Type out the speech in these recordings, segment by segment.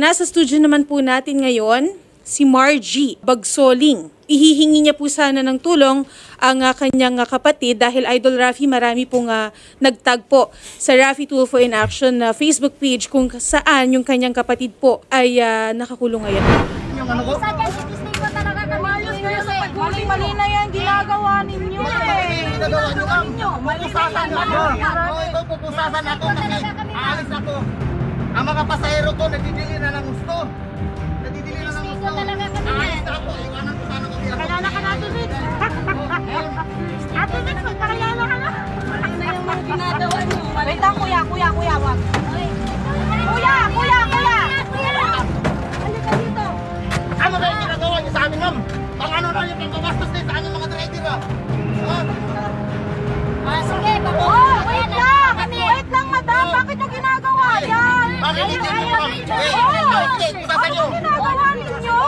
Nasa studio naman po natin ngayon si Margie Bagsoling. Ihihingi niya po sana ng tulong ang kanyang kapatid dahil Idol Raffy marami pong nagtagpo sa Raffy Tulfo in Action na Facebook page kung saan yung kanyang kapatid po ay nakakulong ngayon. Yung ano ko? Ko talaga kami. Mali-mali na yan, ginagawa ninyo Ginagawa ninyo. Pupusasan ako. Ito, pupusasan ako kasi aalis ako. Ang mga pasahero ko, nagdidili na ng gusto. Nagdidili na ng gusto. Aalis na ako. Iwanan ko sana ko tira. Kalala ka na, Atulit. Atulit, magpakalala ka na. Mali na yung mga ginagawa nyo. Wait lang, kuya, wag. Kuya! Halika dito. Ano ba yung ginagawa niyo sa amin, ma'am? Pang ano na yung pangbagastos din sa aming mga driver, ah? Sige, wait lang, madam. Bakit nyo ginagawa yan? Bakit hindi nyo, ma'am? Pusasan nyo. Ano ginagawa ninyo?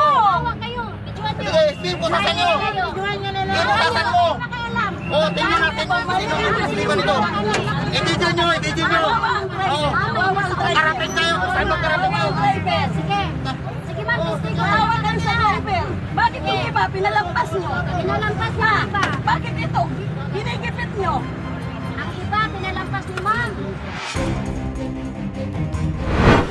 Sige, Steve, pusasan nyo. Pusasan mo. Oo, tingnan natin kung sino ang nagsisilipan nito. I-video nyo. Oo. Karating tayo kung saan magkarating tayo. Sige, ma'am. Tawag kayo sa driver. Bakit yung iba pinalampas nyo? Pinalampas na. Bakit ito? Ginigipit nyo? Ang iba pinalampas ni ma'am.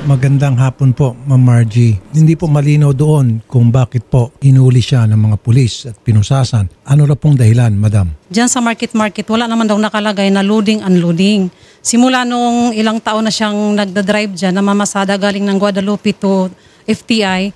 Magandang hapon po, Ma'am Margie. Hindi po malinaw doon kung bakit po inuli siya ng mga pulis at pinusasan. Ano na pong dahilan, Madam? Diyan sa market, wala naman daw nakalagay na loading, unloading. Simula nung ilang taon na siyang nagdadrive dyan, namamasada galing ng Guadalupe to FTI,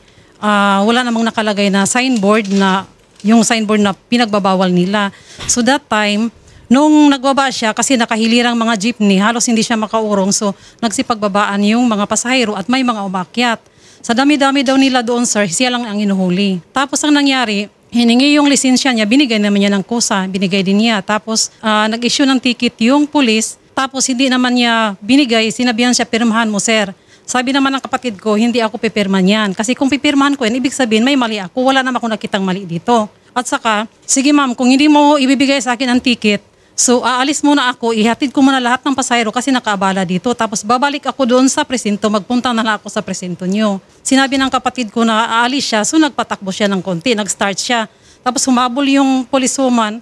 wala namang nakalagay na signboard na yung signboard na pinagbabawal nila. So that time, nung nagbaba siya, kasi nakahilirang mga jeepney, halos hindi siya makaurong. So, nagsipagbabaan yung mga pasahero at may mga umakyat. Sa dami-dami daw nila doon, sir, siya lang ang inuhuli. Tapos, ang nangyari, hiningi yung lisensya niya, binigay naman niya ng kusa, binigay din niya. Tapos, nag-issue ng ticket yung pulis. Tapos, hindi naman niya binigay, sinabihan siya, pirmahan mo, sir. Sabi naman ng kapatid ko, hindi ako pipirman yan. Kasi kung pipirmahan ko yan, ibig sabihin, may mali ako. Wala naman ako nakitang mali dito. At saka, sige ma'am, kung hindi mo ibibigay sa akin ang ticket, so, aalis muna ako, ihatid ko muna lahat ng pasahero kasi nakaabala dito. Tapos, babalik ako doon sa presinto, magpunta na lang ako sa presinto nyo. Sinabi ng kapatid ko na aalis siya, so nagpatakbo siya ng konti, nag-start siya. Tapos, humabol yung policewoman,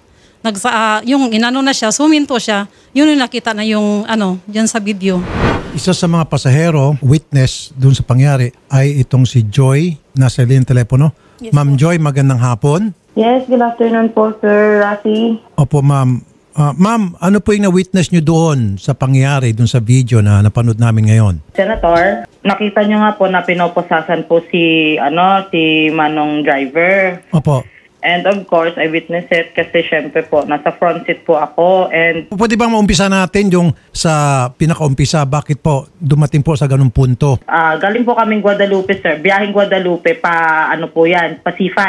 yung inano na siya, suminto siya, yun yung nakita na yung, dyan sa video. Isa sa mga pasahero, witness doon sa pangyari, ay itong si Joy, nasa linyang telepono. Yes, Ma'am Joy, magandang hapon. Yes, good afternoon po, Sir Raffy. Opo, ma'am. Ma'am, ano po yung na-witness nyo doon sa pangyari, doon sa video na napanood namin ngayon? Senator, nakita nyo nga po na pinoposasan po si Manong driver. Opo. And of course, I witnessed it kasi syempre po, nasa front seat po ako. And Pwede bang maumpisa natin yung sa pinakaumpisa, bakit po dumating po sa ganung punto? galing po kaming Guadalupe, sir. Biyaheng Guadalupe pa, pa C5.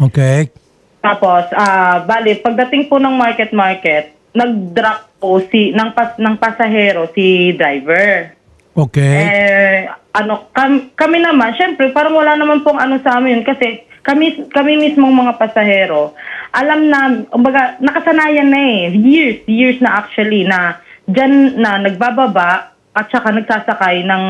Okay. Tapos, bali, pagdating po ng market, nag-drop po ng pasahero si driver. Okay. Kami naman, syempre, parang wala naman pong sa amin kasi kami mismong mga pasahero, alam na, kumbaga, nakasanayan na years na actually, na dyan na nagbababa at saka nagsasakay ng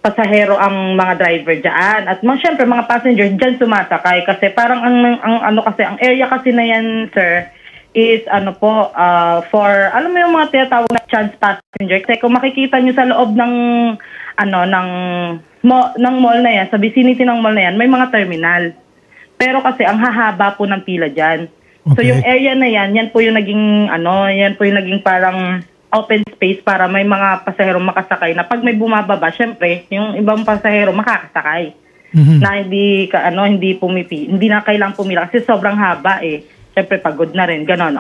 pasahero ang mga driver diyan. At syempre mga passengers diyan sumasakay kasi parang ang area kasi na yan, sir, is for yung mga tinatawag na chance passenger. Kasi kung makikita niyo sa loob ng mall na yan, sa vicinity ng mall na yan, may mga terminal. Pero kasi ang hahaba po ng pila diyan. Okay. So yung area na yan po yung naging parang open space para may mga pasahero makasakay na pag may bumababa, syempre, yung ibang pasahero makakasakay. Mm-hmm. Na hindi na kailangang pumila kasi sobrang haba Syempre, pagod na rin, ganon.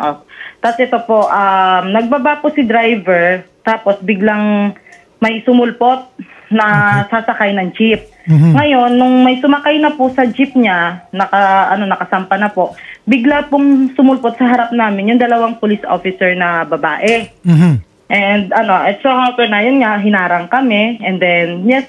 Tapos ito po, nagbaba po si driver, tapos biglang may sumulpot na sasakay ng jeep. Mm-hmm. Ngayon, nung may sumakay na po sa jeep niya, nakasampa na po, bigla pong sumulpot sa harap namin yung dalawang police officer na babae. Mm-hmm. And so na yun nga, hinarang kami. And then, yes,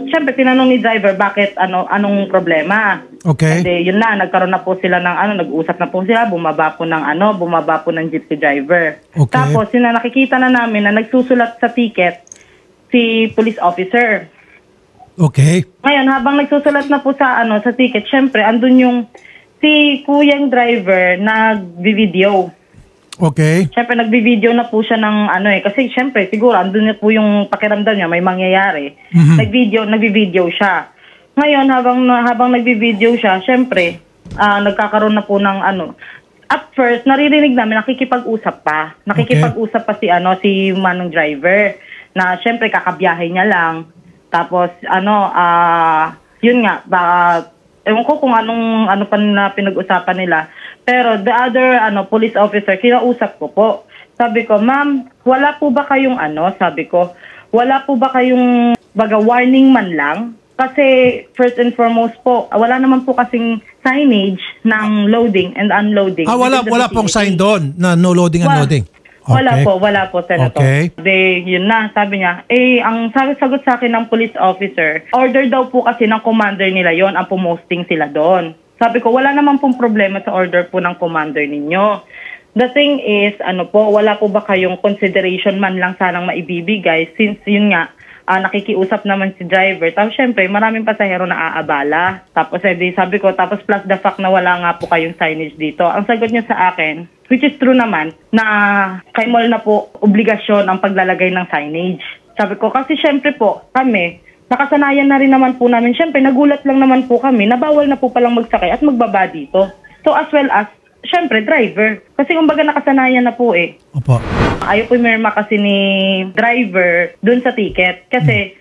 syempre tinanong ni driver bakit, anong problema. Okay. And then, yun na, nagkaroon na po sila ng nag-usap na po sila, bumaba po ng jeep si driver. Okay. Tapos, nakikita na namin na nagsusulat sa ticket si police officer. Okay. Ngayon, habang nagsusulat na po sa sa ticket, syempre andun yung si kuyang driver nagvi-video. Okay. Syempre nagvi-video na po siya ng kasi syempre siguro andun na po yung pakiramdam niya may mangyayari. Nagvi-video siya. Ngayon, habang nagvi-video siya, syempre nagkakaroon na po ng At first, naririnig namin nakikipag-usap pa. Nakikipag-usap pa si manong driver na syempre kakabiyahe niya lang. Tapos yun nga, ewan ko kung ano pa na pinag-usapan nila. Pero the other police officer, kinausap ko po. Sabi ko, ma'am, wala po ba kayong sabi ko, wala po ba kayong warning man lang? Kasi first and foremost po, wala naman po kasing signage ng loading and unloading. Wala pong sign doon na no loading and unloading. Okay. Wala po, Senator. Okay. Yun na, sabi niya. Ang sagot sa akin ng police officer, order daw po kasi ng commander nila yon, ang pumosting sila doon. Sabi ko, wala naman pong problema sa order po ng commander ninyo. The thing is, wala po ba kayong consideration man lang sanang maibibigay since yun nga, nakikiusap naman si driver. Tapos syempre, maraming pasahero na aabala. Tapos sabi ko, tapos plus the fact na wala nga po kayong signage dito. Ang sagot niya sa akin, which is true naman, na kay mall na po obligasyon ang paglalagay ng signage. Sabi ko, kasi syempre po, kami, nakasanayan na rin naman po namin. Syempre, nagulat lang naman po kami na bawal na po palang magsakay at magbaba dito. So as well as, syempre, driver. Kasi kumbaga nakasanayan na po Opo. Ayaw po mirma kasi ni driver dun sa ticket. Kasi,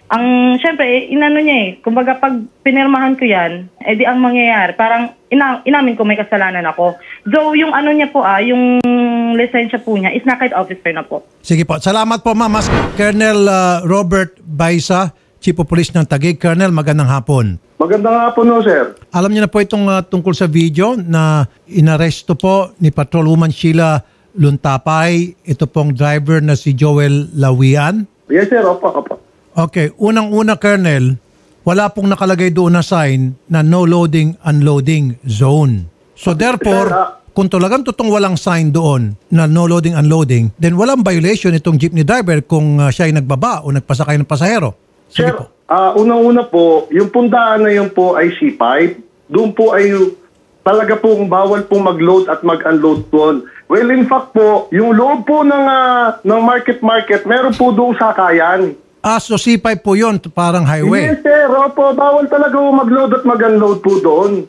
syempre, niya kumbaga pag pinirmahan ko yan, di ang mangyayari, parang inamin ko may kasalanan ako. Though yung niya po yung lisensya po niya is naked officer na po. Sige po. Salamat po, ma'am. Colonel Robert Baisa, Chief of Police ng Taguig. Colonel, magandang hapon. Magandang hapon, sir. Alam niyo na po itong tungkol sa video na inaresto po ni Patrolwoman Sheila Luntapay, ito pong driver na si Joel Lawian. Yes, sir. Opo. Okay. Unang-una, Colonel, wala pong nakalagay doon na sign na no loading, unloading zone. So therefore, kung talagang totoong walang sign doon na no loading, unloading, then walang violation itong jeepney driver kung siya ay nagbaba o nagpasakay ng pasahero. Sige Sir, po. unang-una po, yung pundaan na yun po ay C5. Doon po ay talaga pong bawal pong mag-load at mag-unload doon. Well, in fact po, yung loob po ng market, meron po doong sakayan. So C5 po yun, parang highway. Yes, sir. Opo, bawal talaga mag-load at mag-unload po doon.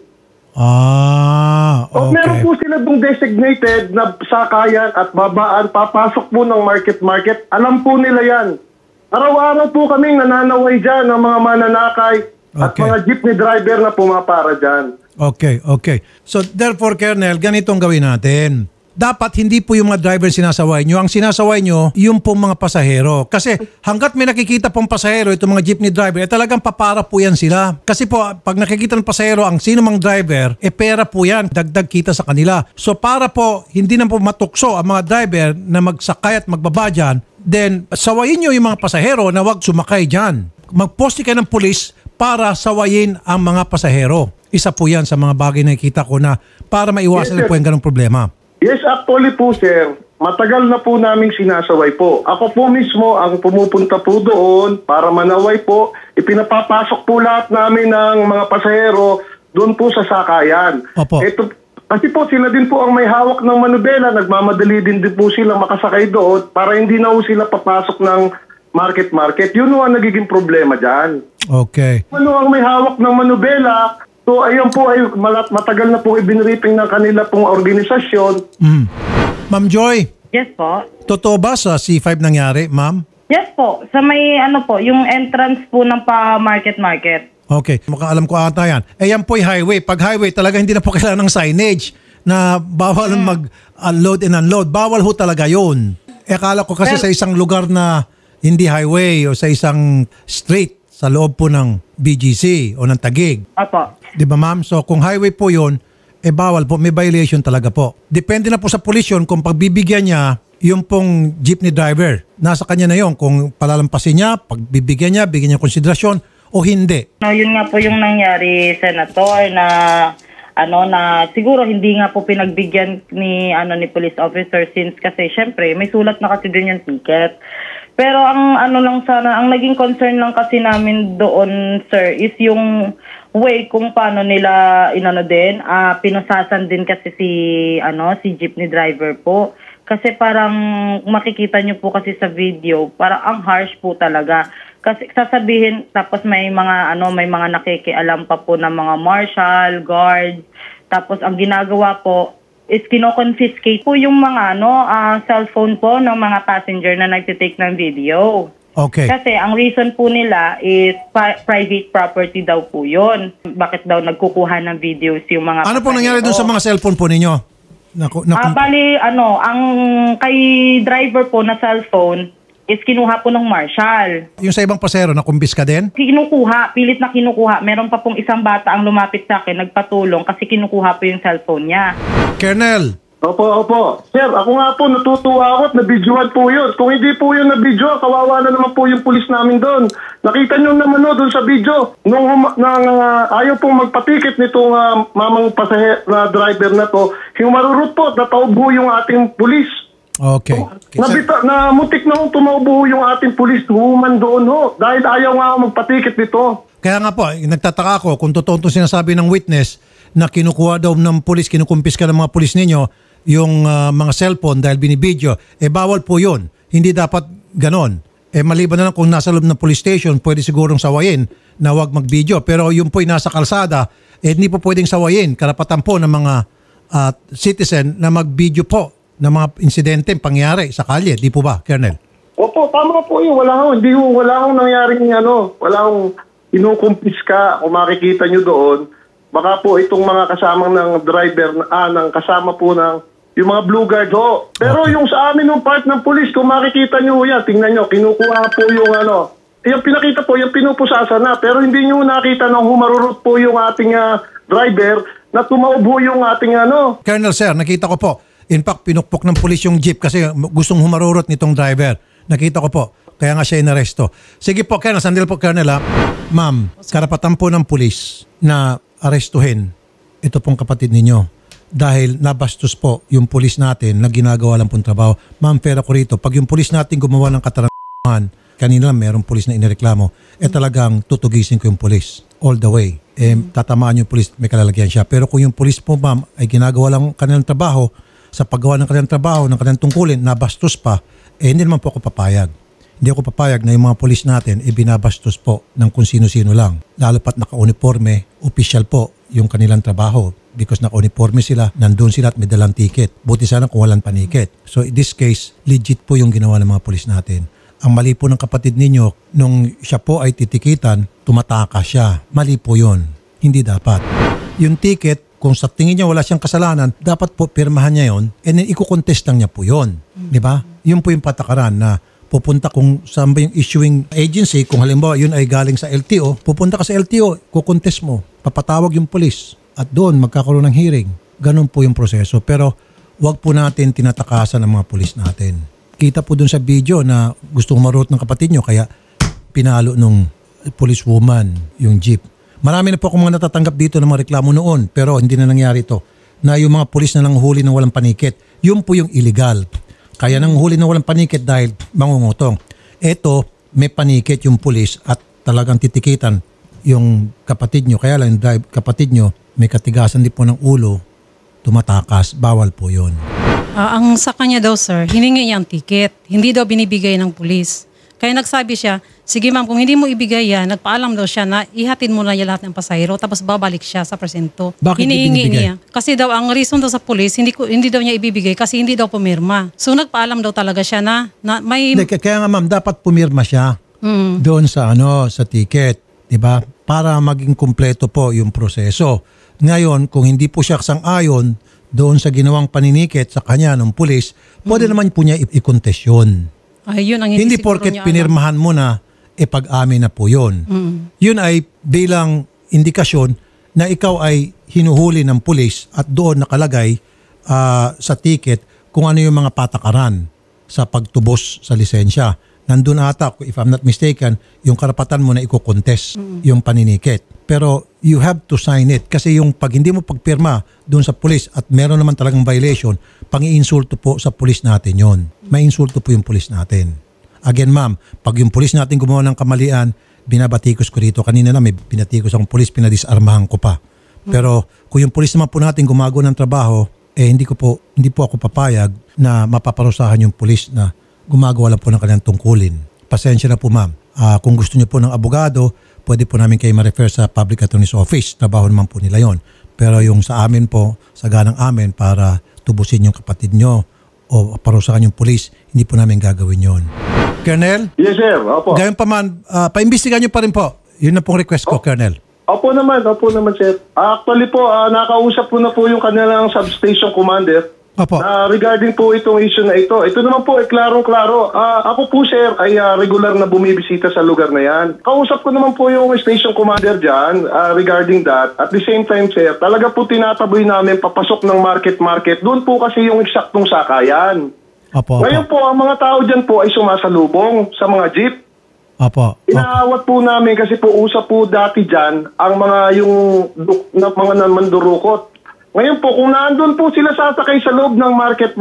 Okay. Meron po sila doong designated na sakayan at babaan, papasok po ng market. Alam po nila yan. Araw-araw po kaming nananaway dyan ng mga mananakay at mga jeepney driver na pumapara dyan. Okay. So therefore, Colonel, ganitong gawin natin. Dapat hindi po yung mga driver sinasaway nyo. Ang sinasaway nyo, yung pong mga pasahero. Kasi hanggat may nakikita pong pasahero, itong mga jeepney driver, talagang papara po yan sila. Kasi po, pag nakikita ng pasahero, ang sino mang driver, pera po yan. Dagdag kita sa kanila. So para po, hindi na po matukso ang mga driver na magsakay at magbaba dyan, then sawayin nyo yung mga pasahero na wag sumakay dyan. Magposti kayo ng pulis para sawayin ang mga pasahero. Isa po yan sa mga bagay na nakikita ko na para maiwasan po yung ganong problema. Yes, actually po, sir. Matagal na po naming sinasaway po. Ako po mismo ang pumupunta po doon para manaway po. Ipinapapasok po lahat namin ng mga pasahero doon po sa sakayan. Opo. Kasi po sila din po ang may hawak ng manubela. Nagmamadali din po sila makasakay doon para hindi na po sila papasok ng market. Yun ang nagiging problema dyan. Okay. Ano ang may hawak ng manubela? So ayun po ay matagal na po ibinripping ng kanila pong organisasyon. Ma'am Joy. Yes po. Totoo ba sa C5 nangyari, ma'am? Yes po. Sa may yung entrance po ng pa-market. Okay. Makaalam ko ata yan. Yan po yung highway. Pag highway, talaga hindi na po kailangan ng signage na bawal mag-unload and unload. Bawal ho talaga yun. Akala ko kasi sa isang lugar na hindi highway o sa isang street sa loob po ng BGC o ng Taguig. Opo. Di ba, ma'am? So kung highway po yun, bawal po. May violation talaga po. Depende na po sa pulis yun kung pagbibigyan niya yung pong jeepney driver. Nasa kanya na yun kung palalampasin niya, pagbibigyan niya, bigyan niya konsiderasyon o hindi. No, yun nga po yung nangyari, Senator, na siguro hindi nga po pinagbigyan ni police officer since kasi syempre may sulat na kasi din yung ticket. Pero ang ano lang sana, ang naging concern lang kasi namin doon, sir, is yung way kung paano nila pinusasan din kasi si jeepney driver po. Kasi parang makikita nyo po kasi sa video, parang ang harsh po talaga. Kasi sasabihin, tapos may mga nakikialam pa po ng mga marshal, guard. Tapos ang ginagawa po is kino-confiscate po yung mga cellphone po ng mga passenger na nagtitake ng video. Okay. Kasi ang reason po nila is private property daw po yun. Bakit daw nagkukuha ng videos yung mga Ano po nangyari doon sa mga cellphone po ninyo? Ang kay driver po na cellphone is kinuha po ng marshal. Yung sa ibang pasahero, nakumbis ka din? Kinukuha, pilit na kinukuha. Meron pa pong isang bata ang lumapit sa akin, nagpatulong kasi kinukuha po yung cellphone niya. Colonel. Opo. Sir, ako nga po, natutuwa ako at nabidyoan po yun. Kung hindi po yun nabidyoan, kawawa na naman po yung pulis namin doon. Nakita nyo naman doon sa video, nung ayaw pong magpatikit nitong mamang pasahero na driver na to, yung marurot po, nataubo yung ating pulis. Okay. Namutik na kung tumaubo yung ating pulis, human doon dahil ayaw nga magpatikit nito. Kaya nga po, nagtataka ako kung totoo itong sinasabi ng witness na kinukuha daw ng pulis, kinukumpis ka ng mga pulis ninyo yung mga cellphone dahil binibidyo. Bawal po yun. Hindi dapat ganon. Maliban na lang kung nasa loob ng police station, pwede sigurong sawayin na wag magbidyo. Pero yung po'y nasa kalsada, hindi po pwedeng sawayin. Karapatan po ng mga citizen na magbidyo po ng mga insidente pangyari sa kalye. Di po ba, Colonel? Opo, tama po yun. Wala akong nangyaring wala akong inukumpis ka kung makikita nyo doon. Baka po itong mga kasamang ng driver, ng kasama po ng yung mga blue guard Pero yung sa amin ng part ng police, kung makikita nyo yan, tingnan nyo, kinukuha po yung yung pinakita po, yung pinupusasan na. Pero hindi nyo nakita nang humarurot po yung ating driver na tumaubo yung ating Colonel sir, nakita ko po. In fact, pinukpok ng pulis yung jeep kasi gustong humarurot nitong driver. Nakita ko po. Kaya nga siya inaresto. Sige po, Colonel. Sandil po, Colonel. Ma'am, karapatan po ng pulis na arestuhin ito pong kapatid ninyo dahil nabastos po yung pulis natin na ginagawa lang pong trabaho. Ma'am, pera ko rito. Pag yung pulis natin gumawa ng katarungan, kanina lang merong pulis na inireklamo, talagang tutugisin ko yung pulis all the way. Tatamaan yung pulis, may kalalagyan siya. Pero kung yung pulis po, ma'am, ay ginagawa lang kanilang trabaho, sa paggawa ng kanilang trabaho, ng kanilang tungkulin, nabastos pa, hindi naman po ako papayag. Hindi ako papayag na yung mga pulis natin binabastos po ng kung sino-sino lang. Lalo pat naka-uniforme, official po yung kanilang trabaho. Because naka-uniforme sila, nandun sila at may dalang ticket. Buti sana kung walang paniket. So in this case, legit po yung ginawa ng mga pulis natin. Ang mali po ng kapatid ninyo, nung siya po ay titikitan, tumataka siya. Mali po yun. Hindi dapat. Yung ticket, kung sa tingin niya wala siyang kasalanan, dapat po pirmahan niya yon and then iko-contest lang niya po yon. Di ba? Yun po yung patakaran na pupunta kung saan ba yung issuing agency, kung halimbawa yun ay galing sa LTO, pupunta ka sa LTO, kukontest mo, papatawag yung police at doon magkakaroon ng hearing. Ganun po yung proseso. Pero wag po natin tinatakasan ng mga police natin. Kita po doon sa video na gusto humarot ng kapatid nyo kaya pinalo nung policewoman yung jeep. Marami na po akong mga natatanggap dito ng mga reklamo noon pero hindi na nangyari ito. Na yung mga pulis na lang huli ng walang panikit. Yun po yung illegal. Kaya nang huli ng walang panikit dahil mangungutong. Ito, may panikit yung pulis at talagang titikitan yung kapatid nyo. Kaya lang yung kapatid nyo may katigasan din po ng ulo, tumatakas. Bawal po yun. Ang sa kanya daw sir, hiningi niya ang ticket. Hindi daw binibigay ng pulis. Kaya nagsabi siya, sige ma'am, kung hindi mo ibigay yan, nagpaalam daw siya na ihatid mo na yung lahat ng pasahero tapos babalik siya sa presinto. Bakit hinihingi ibinibigay? niya. Kasi daw, ang reason daw sa pulis, hindi daw niya ibibigay kasi hindi daw pumirma. So nagpaalam daw talaga siya na may... Kaya nga ma'am, dapat pumirma siya doon sa sa ticket. Diba? Para maging kumpleto po yung proseso. Ngayon, kung hindi po siya sang-ayon doon sa ginawang paninikit sa kanya ng pulis, pwede naman po niya i-contest yun. Ayun ang hindi porket pinirmahan mo na, pag-amin na po yun. Yun ay bilang indikasyon na ikaw ay hinuhuli ng pulis at doon nakalagay sa ticket kung ano yung mga patakaran sa pagtubos sa lisensya. Nandun ata, if I'm not mistaken, yung karapatan mo na iko-contest yung paninikit. Pero you have to sign it kasi yung pag hindi mo pagpirma doon sa pulis at meron naman talagang violation, pang-iinsulto po sa pulis natin yon. May insulto po yung pulis natin. Again, ma'am, pag yung pulis natin gumawa ng kamalian, binabatikos ko dito. Kanina lang may binatikos akong pulis, pinadisarmahan ko pa. Pero kung yung pulis naman po natin gumagawa ng trabaho, hindi po ako papayag na mapaparusahan yung pulis na gumagawa lang po ng kanilang tungkulin. Pasensya na po, ma'am. Kung gusto niyo po ng abogado, pwede po namin kayo ma-refer sa Public Attorney's Office. Trabaho naman po nila yon. Pero yung sa amin po, sa ganang amin para tubusin yung kapatid nyo o parusahan yung pulis, hindi po namin gagawin yon. Colonel? Yes, sir. Opo. Gayon pa man, paimbestigahan nyo pa rin po. Yun na pong request ko, Colonel. Opo naman, sir. Actually po, nakausap po na po yung kanilang substation commander. Opo. Regarding po itong issue na ito. Ito naman po, klarong-klaro. Ako po, sir, ay regular na bumibisita sa lugar na yan. Kausap ko naman po yung station commander dyan regarding that. At the same time, sir, talaga po tinataboy namin papasok ng market. Doon po kasi yung eksaktong sakayan. Opo. Ngayon po, ang mga tao dyan po ay sumasalubong sa mga jeep. Opo. Inaawat po namin kasi po usap po dati dyan ang mga mga mandurukot. Ngayon po, kung naandun po sila sasakay sa loob ng market,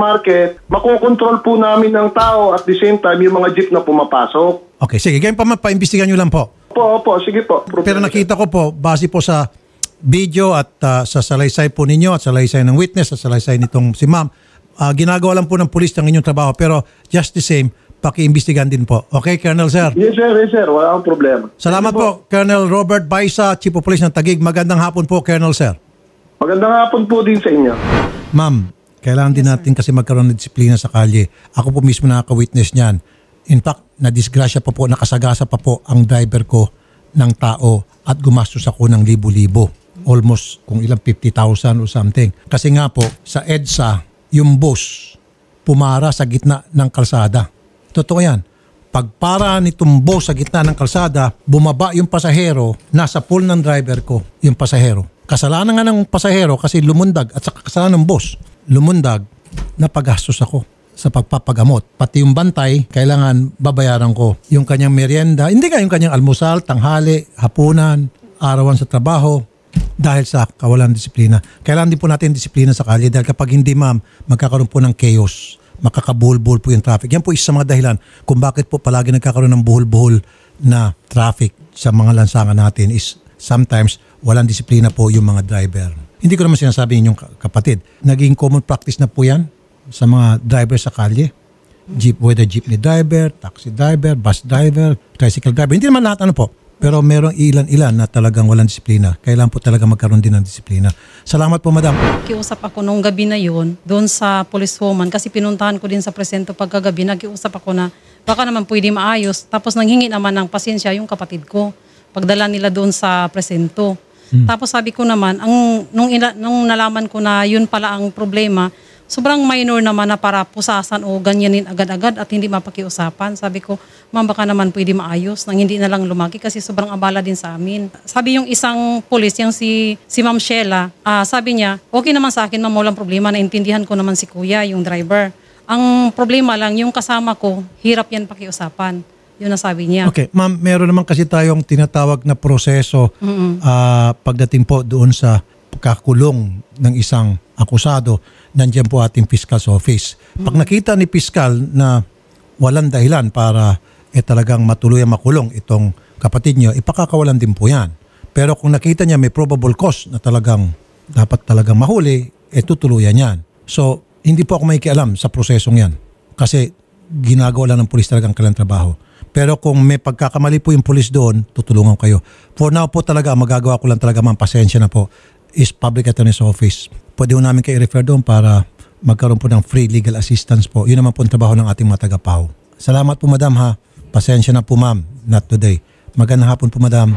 makokontrol po namin ng tao at the same time yung mga jeep na pumapasok. Okay, sige. Ganyan pa man, paimbestigahan nyo lang po. Opo, sige po. Pero nakita ko po, base po sa video at sa salaysay po ninyo at salaysay ng witness at salaysay nitong si ma'am, ginagawa lang po ng pulis ng inyong trabaho. Pero just the same, paki-imbestigahan din po. Okay, Colonel, sir? Yes, sir. Wala akong problema. Salamat po, Colonel Robert Baisa, Chief of Police ng Taguig. Magandang hapon po, Colonel, sir. Magandang hapon po din sa inyo. Ma'am, kailangan din natin kasi magkaroon ng disiplina sa kalye. Ako po mismo nakaka-witness niyan. In fact, nadisgrasya pa po, nakasagasa pa po ang driver ko ng tao at gumastos ako ng libo-libo. Almost kung ilang 50,000 or something. Kasi nga po, sa EDSA, yung bus pumara sa gitna ng kalsada. Totoo yan. Pagpara nitong bus sa gitna ng kalsada, bumaba yung pasahero, nasa pool ng driver ko, yung pasahero. Kasalanan nga ng pasahero kasi lumundag at saka kasalanan ng bus. Lumundag, napagastos ako sa pagpapagamot. Pati yung bantay, kailangan babayaran ko. Yung kanyang merienda, hindi nga yung kanyang almusal, tanghali, hapunan, arawan sa trabaho, dahil sa kawalan disiplina. Kailangan din po natin disiplina sa kalye dahil kapag hindi, ma'am, magkakaroon po ng chaos. Makakabuhol-buhol po yung traffic. Yan po isa sa mga dahilan kung bakit po palagi nagkakaroon ng buhol-buhol na traffic sa mga lansangan natin is sometimes walang disiplina po yung mga driver. Hindi ko naman sinasabi inyong kapatid. Naging common practice na po yan sa mga driver sa kalye. Whether jeepney driver, taxi driver, bus driver, tricycle driver. Hindi naman lahat ano po. Pero merong ilan-ilan na talagang walang disiplina. Kailangan po talaga magkaroon din ng disiplina. Salamat po, madam. Nakiusap ako nung gabi na yun, doon sa policewoman, kasi pinuntahan ko din sa presento pagkagabi, nakiusap ako na baka naman pwede maayos. Tapos nanghingi naman ng pasensya yung kapatid ko. Pagdala nila doon sa presento. Tapos sabi ko naman, nung nalaman ko na yun pala ang problema, sobrang minor naman na para pusasan o ganyanin agad-agad at hindi mapakiusapan. Sabi ko, ma'am, baka naman pwede maayos nang hindi na lang lumaki kasi sobrang abala din sa amin. Sabi yung isang polis, yung si Ma'am Sheila, sabi niya, okay naman sa akin, ma'am, walang problema, naintindihan ko naman si kuya, yung driver. Ang problema lang, yung kasama ko, hirap yan pakiusapan. Yun ang sabi niya. Okay, ma'am, meron naman kasi tayong tinatawag na proseso pagdating po doon sa kakulong ng isang akusado. Nandiyan po ating fiscal's office. Pag nakita ni fiscal na walang dahilan para talagang matuluyan makulong itong kapatid niyo, ipakakawalan din po yan. Pero kung nakita niya may probable cause na talagang dapat talagang mahuli, tutuluyan yan. So, hindi po ako makikialam sa prosesong yan. Kasi ginagawa lang ng pulis talagang kailang trabaho. Pero kung may pagkakamali po yung pulis doon, tutulungan kayo. For now po talaga, magagawa ko lang talaga, ma'am, pasensya na po, is Public Attorney's Office. Pwede po namin kayo refer doon para magkaroon po ng free legal assistance po. Yun naman po ang trabaho ng ating mga tagapaw. Salamat po, madam, ha. Pasensya na po, ma'am. Not today. Magandang hapon po, madam.